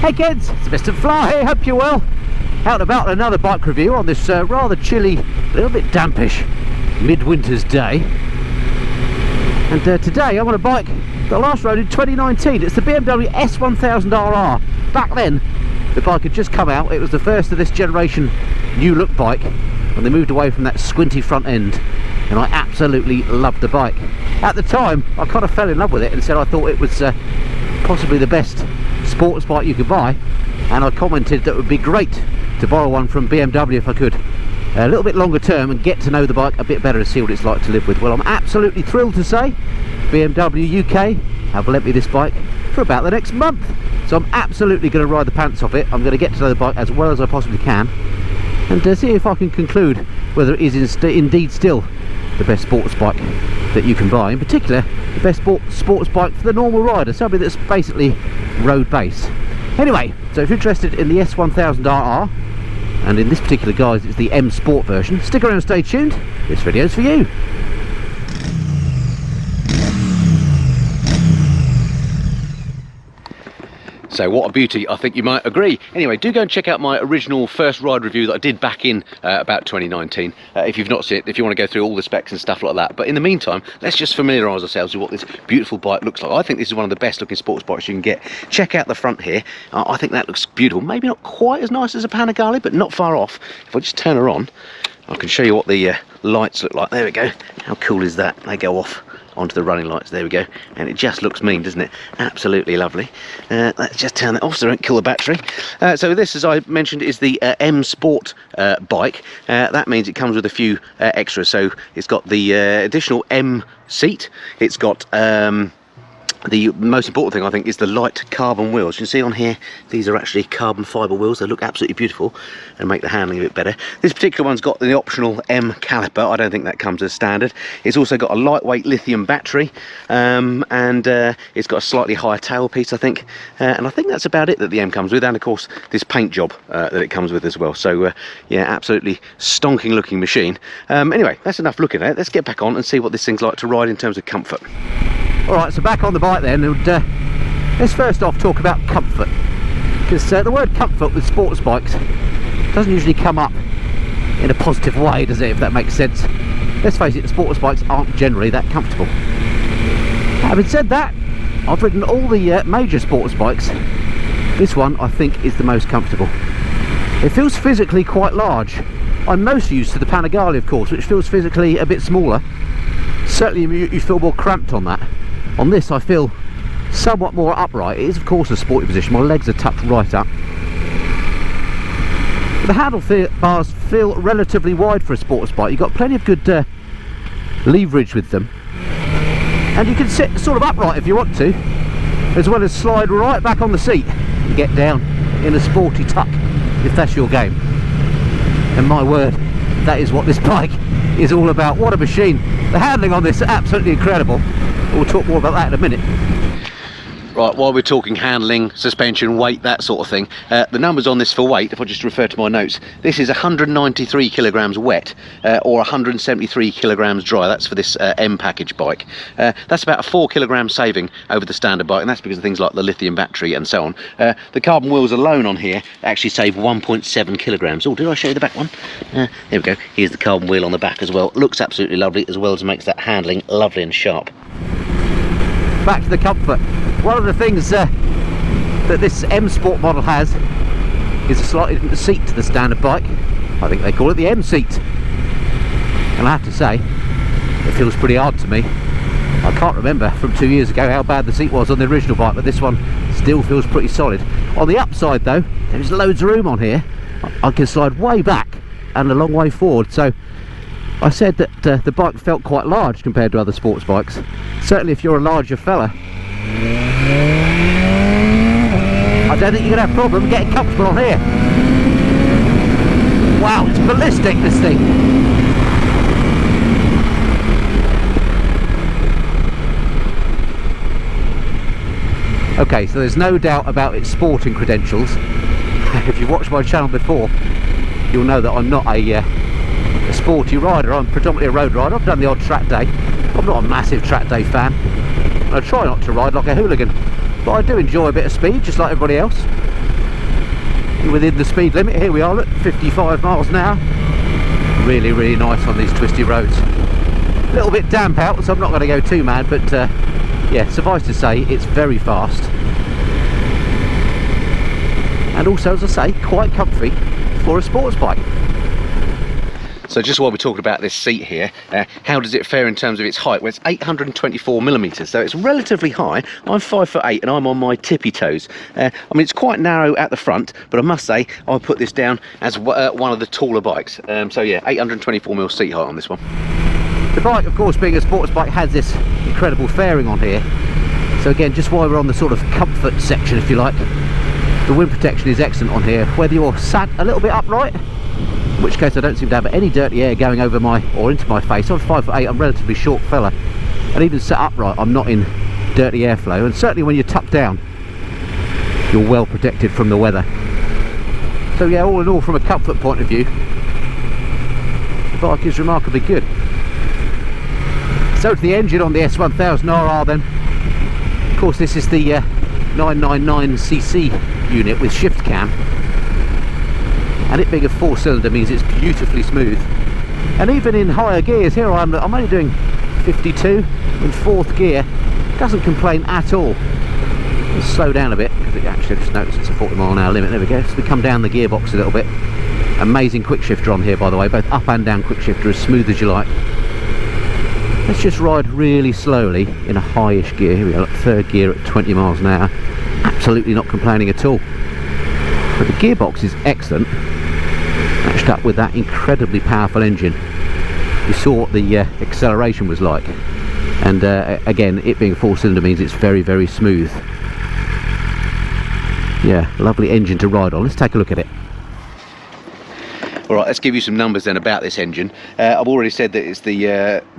Hey kids, it's Mr. Fly here, hope you're well. Out and about another bike review on this rather chilly, little bit dampish midwinter's day. And today I'm on a bike that I last rode in 2019. It's the BMW S1000RR. Back then, the bike had just come out. It was the first of this generation new look bike, and they moved away from that squinty front end, and I absolutely loved the bike. At the time, I kind of fell in love with it and said I thought it was possibly the best sports bike you could buy, and I commented that it would be great to borrow one from BMW if I could, a little bit longer term, and get to know the bike a bit better to see what it's like to live with. Well, I'm absolutely thrilled to say BMW UK have lent me this bike for about the next month, so I'm absolutely going to ride the pants off it. I'm going to get to know the bike as well as I possibly can, and see if I can conclude whether it is indeed still the best sports bike that you can buy, in particular the best sports bike for the normal rider, something that's basically road based. Anyway, so if you're interested in the S1000RR, and in this particular guise it's the M Sport version, stick around and stay tuned, this video's for you. So what a beauty, I think you might agree. Anyway, do go and check out my original first ride review that I did back in about 2019. If you've not seen it, if you want to go through all the specs and stuff like that. But in the meantime, let's just familiarise ourselves with what this beautiful bike looks like. I think this is one of the best looking sports bikes you can get. Check out the front here. I think that looks beautiful. Maybe not quite as nice as a Panigale, but not far off. If I just turn her on, I can show you what the lights look like. There we go. How cool is that? They go off onto the running lights, there we go, and it just looks mean, doesn't it? Absolutely lovely. Let's just turn that off so I don't kill the battery. So this, as I mentioned, is the M Sport bike. That means it comes with a few extras. So it's got the additional M seat, it's got the most important thing I think is the light carbon wheels. You can see on here these are actually carbon fibre wheels. They look absolutely beautiful and make the handling a bit better. This particular one's got the optional M caliper. I don't think that comes as standard. It's also got a lightweight lithium battery, and it's got a slightly higher tailpiece, I think, and I think that's about it that the M comes with, and of course this paint job that it comes with as well. So yeah, absolutely stonking looking machine. Anyway, that's enough looking at it. Let's get back on and see what this thing's like to ride in terms of comfort. Alright, so back on the bike then, and let's first off talk about comfort, because the word comfort with sports bikes doesn't usually come up in a positive way, does it, if that makes sense. Let's face it, sports bikes aren't generally that comfortable. Having said that, I've ridden all the major sports bikes. This one I think is the most comfortable. It feels physically quite large. I'm most used to the Panigale, of course, which feels physically a bit smaller. Certainly you feel more cramped on that. On this I feel somewhat more upright. It is of course a sporty position, my legs are tucked right up. The handlebars feel relatively wide for a sports bike. You've got plenty of good leverage with them, and you can sit sort of upright if you want to, as well as slide right back on the seat and get down in a sporty tuck if that's your game. And my word, that is what this bike is all about. What a machine. The handling on this is absolutely incredible. We'll talk more about that in a minute. Right, while we're talking handling, suspension, weight, that sort of thing, the numbers on this for weight, if I just refer to my notes, this is 193 kilograms wet, or 173 kilograms dry. That's for this M package bike. That's about a 4 kilogram saving over the standard bike, and that's because of things like the lithium battery and so on. The carbon wheels alone on here actually save 1.7 kilograms. Oh, did I show you the back one? There we go. Here's the carbon wheel on the back as well. Looks absolutely lovely, as well as makes that handling lovely and sharp. Back to the comfort. One of the things that this M Sport model has is a slightly different seat to the standard bike. I think they call it the M seat, and I have to say it feels pretty hard to me. I can't remember from 2 years ago how bad the seat was on the original bike, but this one still feels pretty solid. On the upside though, there's loads of room on here. I can slide way back and a long way forward, so I said that the bike felt quite large compared to other sports bikes. Certainly if you're a larger fella, I don't think you're going to have a problem getting comfortable on here. Wow, it's ballistic, this thing. Okay, so there's no doubt about its sporting credentials. If you've watched my channel before, you'll know that I'm not a sporty rider. I'm predominantly a road rider. I've done the odd track day. I'm not a massive track day fan. I try not to ride like a hooligan, but I do enjoy a bit of speed, just like everybody else. within the speed limit. Here we are at 55 miles an hour. Really, really nice on these twisty roads. A little bit damp out, so I'm not going to go too mad, but yeah, suffice to say, it's very fast. And also, as I say, quite comfy for a sports bike. So just while we're talking about this seat here, how does it fare in terms of its height? Well, it's 824mm, so it's relatively high. I'm 5'8" and I'm on my tippy toes. I mean, it's quite narrow at the front, but I must say, I'll put this down as one of the taller bikes. So yeah, 824mm seat height on this one. The bike, of course, being a sports bike, has this incredible fairing on here. So again, just while we're on the sort of comfort section, if you like, the wind protection is excellent on here. Whether you're sat a little bit upright, in which case I don't seem to have any dirty air going over my or into my face. I'm 5'8", I'm a relatively short fella, and even sat upright I'm not in dirty airflow, and certainly when you're tucked down you're well protected from the weather. So yeah, all in all, from a comfort point of view, the bike is remarkably good. So to the engine on the S1000RR then. Of course, this is the 999cc unit with shift cam, and it being a 4-cylinder means it's beautifully smooth. And even in higher gears, here I'm only doing 52 in 4th gear, doesn't complain at all. Let's slow down a bit, because it actually, just noticed it's a 40-mile-an-hour limit. There we go. So we come down the gearbox a little bit. Amazing quick shifter on here, by the way, both up and down quick shifter, as smooth as you like. Let's just ride really slowly in a highish gear. Here we go, 3rd gear at 20 miles an hour. Absolutely not complaining at all. But the gearbox is excellent, matched up with that incredibly powerful engine. You saw what the acceleration was like, and again, it being a 4-cylinder means it's very, very smooth. Yeah, lovely engine to ride on. Let's take a look at it. Alright, let's give you some numbers then about this engine. I've already said that it's the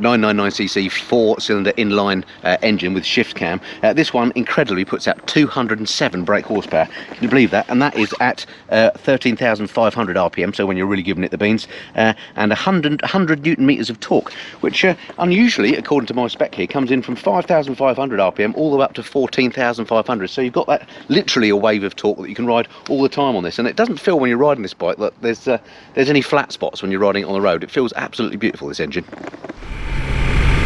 999cc 4-cylinder inline engine with shift cam. This one incredibly puts out 207 brake horsepower. Can you believe that? And that is at 13,500 RPM, so when you're really giving it the beans, and 100 newton meters of torque, which unusually, according to my spec here, comes in from 5,500 RPM all the way up to 14,500. So you've got that literally a wave of torque that you can ride all the time on this, and it doesn't feel when you're riding this bike that there's any flat spots when you're riding it on the road. It feels absolutely beautiful, this engine.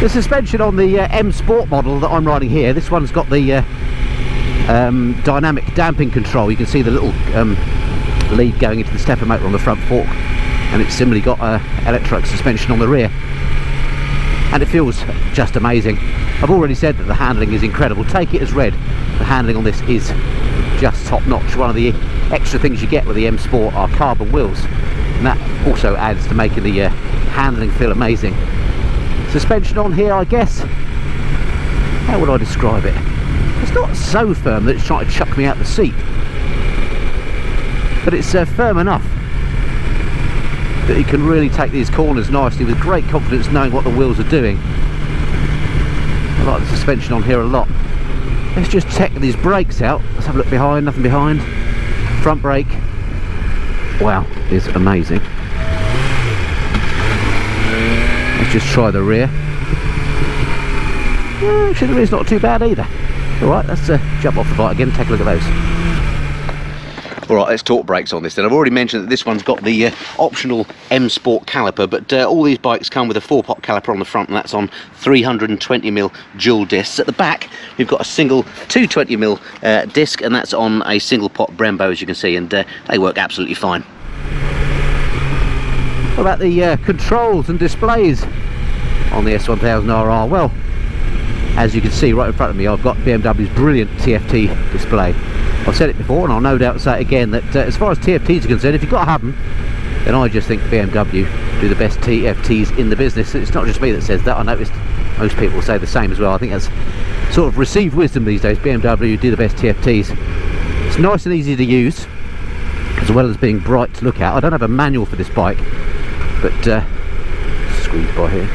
The suspension on the M Sport model that I'm riding here, this one's got the dynamic damping control. You can see the little lead going into the stepper motor on the front fork, and it's similarly got electric suspension on the rear, and it feels just amazing. I've already said that the handling is incredible. Take it as read, the handling on this is just top notch. One of the extra things you get with the M Sport are carbon wheels, and that also adds to making the handling feel amazing. Suspension on here, I guess, how would I describe it? It's not so firm that it's trying to chuck me out the seat, but it's firm enough that you can really take these corners nicely with great confidence, knowing what the wheels are doing. I like the suspension on here a lot. Let's just check these brakes out. Let's have a look behind. Nothing behind. Front brake, wow, is amazing. Let's just try the rear. Yeah, actually the rear's not too bad either. Alright, let's jump off the bike again and take a look at those. Alright, let's talk brakes on this then. I've already mentioned that this one's got the optional M Sport caliper, but all these bikes come with a 4-pot caliper on the front, and that's on 320mm dual discs. At the back, we've got a single 220mm disc, and that's on a single pot Brembo, as you can see, and they work absolutely fine. What about the controls and displays on the S1000RR? Well, as you can see right in front of me, I've got BMW's brilliant Tft Display. I've said it before, and I'll no doubt say it again, that as far as TFTs are concerned, if you've got to have them, then I just think BMW do the best TFTs in the business. It's not just me that says that. I noticed most people say the same as well. I think that's sort of received wisdom these days. BMW do the best TFTs. It's nice and easy to use, as well as being bright to look at. I don't have a manual for this bike, but squeeze by here.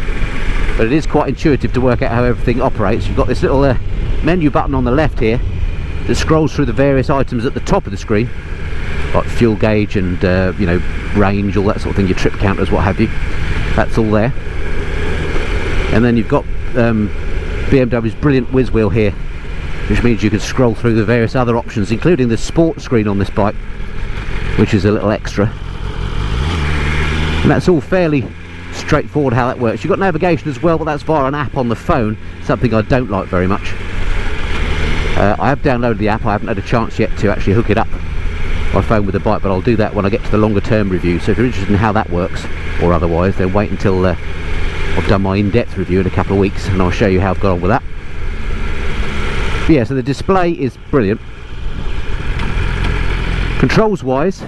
But it is quite intuitive to work out how everything operates. You've got this little menu button on the left here that scrolls through the various items at the top of the screen, like fuel gauge and you know, range, all that sort of thing, your trip counters, what have you. That's all there. And then you've got BMW's brilliant whiz wheel here, which means you can scroll through the various other options, including the sport screen on this bike, which is a little extra. And that's all fairly straightforward how that works. You've got navigation as well, but that's via an app on the phone, something I don't like very much. I have downloaded the app. I haven't had a chance yet to actually hook it up my phone with the bike, but I'll do that when I get to the longer term review. So if you're interested in how that works or otherwise, then wait until I've done my in-depth review in a couple of weeks, and I'll show you how I've got on with that. But yeah, so the display is brilliant. Controls wise,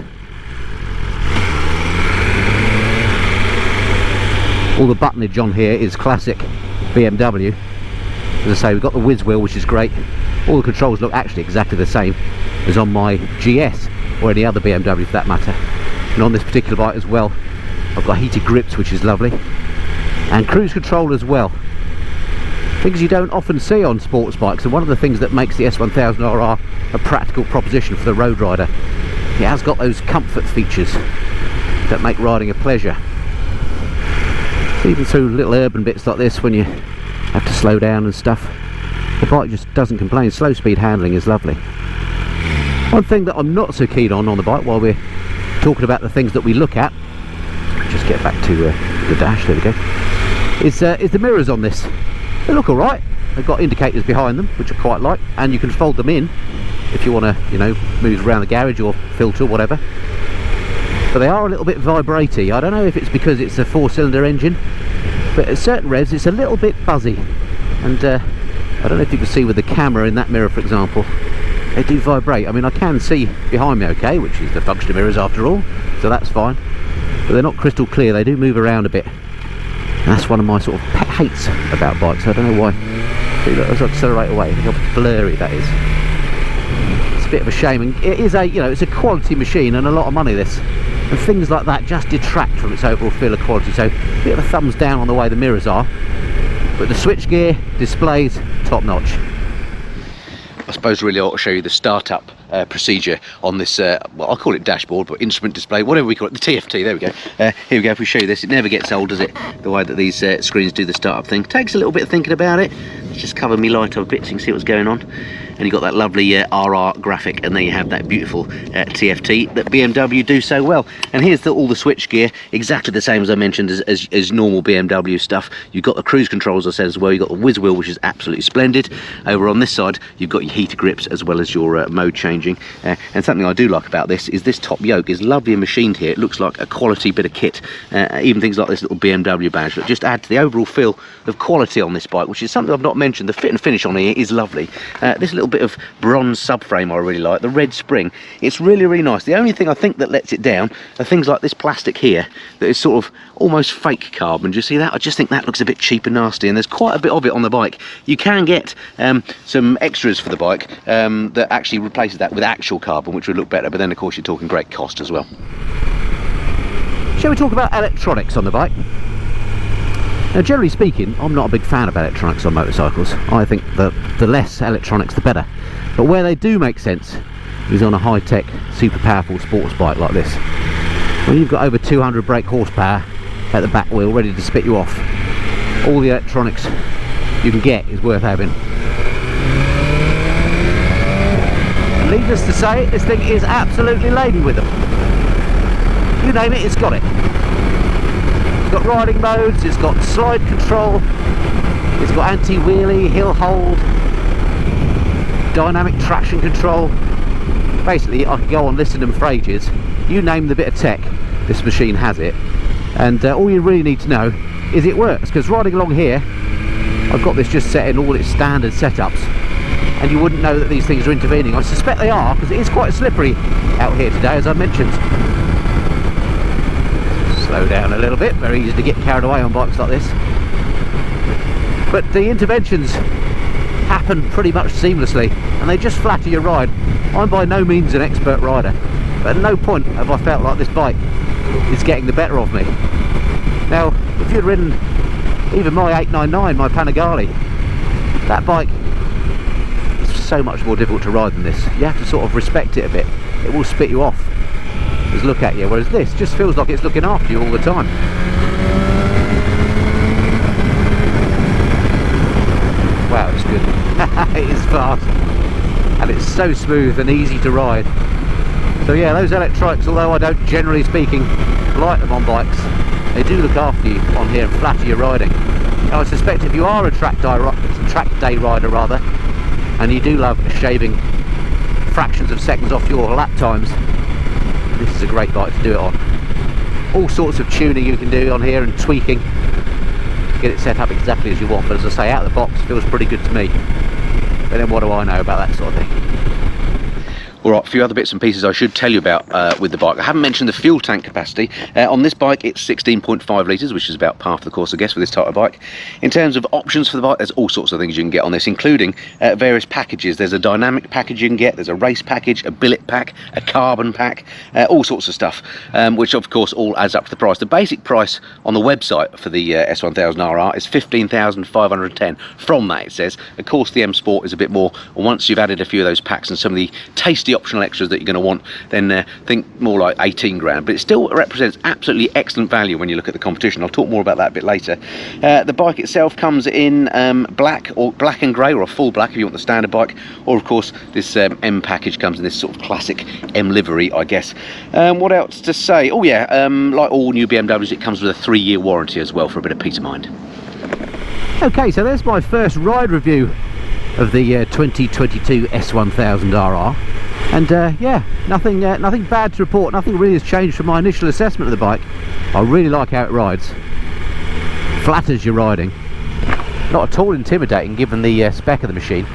all the buttonage on here is classic BMW. As I say, we've got the whiz wheel, which is great. All the controls look actually exactly the same as on my GS or any other BMW for that matter. And on this particular bike as well, I've got heated grips, which is lovely, and cruise control as well. Things you don't often see on sports bikes, and one of the things that makes the S1000RR a practical proposition for the road rider. It has got those comfort features that make riding a pleasure. Even through little urban bits like this, when you have to slow down and stuff, the bike just doesn't complain. Slow speed handling is lovely. One thing that I'm not so keen on the bike, while we're talking about the things that we look at, just get back to the dash, there we go, is the mirrors on this. They look alright. They've got indicators behind them, which I quite like, and you can fold them in if you want to, you know, move around the garage or filter or whatever. But they are a little bit vibraty. I don't know if it's because it's a 4-cylinder engine, but at certain revs it's a little bit buzzy. And I don't know if you can see with the camera in that mirror, for example, they do vibrate. I mean, I can see behind me okay, which is the function of mirrors after all, so that's fine. But they're not crystal clear. They do move around a bit. And that's one of my sort of pet hates about bikes. I don't know why. See, look, as I accelerate away, look how blurry that is. It's a bit of a shame, and it is a, you know, it's a quality machine and a lot of money, this. And things like that just detract from its overall feel of quality. So a bit of a thumbs down on the way the mirrors are, but the switchgear, displays, top notch. I suppose really I ought to show you the startup procedure on this, well, I'll call it dashboard, but instrument display, whatever we call it, the TFT, there we go. Here we go, if we show you this, it never gets old, does it? The way that these screens do the startup thing. Takes a little bit of thinking about it. Let's just cover me light up a bit so you can see what's going on. And you've got that lovely RR graphic, and there you have that beautiful TFT that BMW do so well. And here's all the switch gear, exactly the same as I mentioned as normal BMW stuff. You've got the cruise controls, as I said, as well. You've got the whiz wheel, which is absolutely splendid. Over on this side, you've got your heater grips as well as your mode changing. And something I do like about this is this top yoke is lovely and machined here. It looks like a quality bit of kit. Even things like this little BMW badge that just add to the overall feel of quality on this bike, which is something I've not mentioned. The fit and finish on here is lovely. This little bit of bronze subframe I really like. The red spring, it's really, really nice. The only thing I think that lets it down are things like this plastic here that is sort of almost fake carbon. Do you see that? I just think that looks a bit cheap and nasty, and there's quite a bit of it on the bike. You can get some extras for the bike that actually replaces that with actual carbon, which would look better, but then of course you're talking great cost as well. Shall we talk about electronics on the bike? Now, generally speaking, I'm not a big fan of electronics on motorcycles. I think that the less electronics the better. But where they do make sense is on a high-tech, super powerful sports bike like this. When you've got over 200 brake horsepower at the back wheel ready to spit you off, all the electronics you can get is worth having. And needless to say, this thing is absolutely laden with them. You name it, it's got it. It's got riding modes, it's got slide control, it's got anti-wheelie, hill hold, dynamic traction control. Basically, I could go on listing them for ages. You name the bit of tech, this machine has it. And all you really need to know is it works, because riding along here, I've got this just set in all its standard setups, and you wouldn't know that these things are intervening. I suspect they are, because it is quite slippery out here today, as I mentioned. Slow down a little bit, very easy to get carried away on bikes like this. But the interventions happen pretty much seamlessly, and they just flatter your ride. I'm by no means an expert rider, but at no point have I felt like this bike is getting the better of me. Now, if you'd ridden even my 899, my Panigale, that bike is so much more difficult to ride than this. You have to sort of respect it a bit. It will spit you off, just look at you, whereas this just feels like it's looking after you all the time. Wow, it's good. It is fast, and it's so smooth and easy to ride. So yeah, those electronics, although I don't generally speaking like them on bikes, they do look after you on here and flatter your riding. Now I suspect if you are a track day rider rather, and you do love shaving fractions of seconds off your lap times, this is a great bike to do it on. All sorts of tuning you can do on here and tweaking to get it set up exactly as you want, but as I say, out of the box feels pretty good to me. But then what do I know about that sort of thing? Alright, a few other bits and pieces I should tell you about with the bike. I haven't mentioned the fuel tank capacity. On this bike it's 16.5 litres, which is about par for the course I guess with this type of bike. In terms of options for the bike, there's all sorts of things you can get on this, including various packages. There's a dynamic package you can get, there's a race package, a billet pack, a carbon pack, all sorts of stuff, which of course all adds up to the price. The basic price on the website for the S1000RR is 15,510. From that it says, of course the M Sport is a bit more, and once you've added a few of those packs and some of the tasty optional extras that you're going to want, then think more like 18 grand, but it still represents absolutely excellent value when you look at the competition. I'll talk more about that a bit later. The bike itself comes in black or black and grey, or a full black if you want the standard bike, or of course this M package comes in this sort of classic M livery, I guess. What else to say? Oh yeah, like all new BMWs, it comes with a 3-year warranty as well for a bit of peace of mind. Okay, so there's my first ride review of the 2022 S1000RR. And yeah, nothing bad to report. Nothing really has changed from my initial assessment of the bike. I really like how it rides. Flatters your riding. Not at all intimidating given the spec of the machine.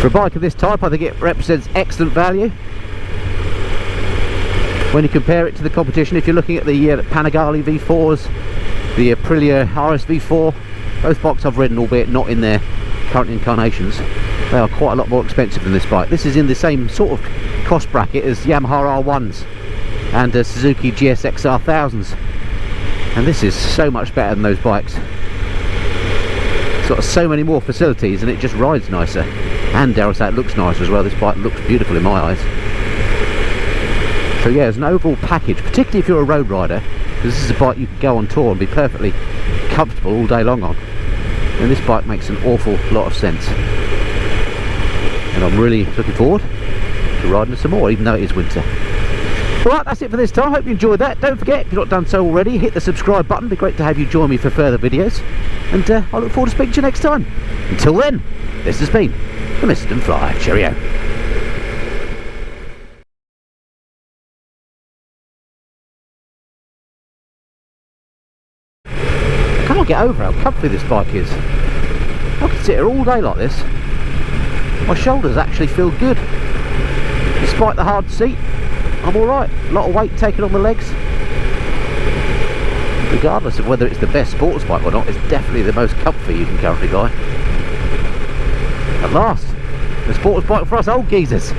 For a bike of this type, I think it represents excellent value. When you compare it to the competition, if you're looking at the Panigale V4s, the Aprilia RS V4, both bikes I've ridden, albeit not in their current incarnations, they are quite a lot more expensive than this bike. This is in the same sort of cost bracket as Yamaha R1s and Suzuki GSX R1000s, and this is so much better than those bikes. It's got so many more facilities and it just rides nicer, and dare I say it looks nicer as well. This bike looks beautiful in my eyes. So yeah, as an overall package, particularly if you're a road rider, because this is a bike you can go on tour and be perfectly comfortable all day long on, and this bike makes an awful lot of sense, and I'm really looking forward to riding it some more, even though it is winter. Alright, that's it for this time. Hope you enjoyed that. Don't forget, if you've not done so already, hit the subscribe button. It'd be great to have you join me for further videos, and I look forward to speaking to you next time. Until then, this has been the Mr. Fly. Cheerio. I can't get over how comfy this bike is. I can sit here all day like this. My shoulders actually feel good. Despite the hard seat, I'm alright. A lot of weight taken on my legs. Regardless of whether it's the best sports bike or not, it's definitely the most comfy you can currently buy. At last, the sports bike for us old geezers.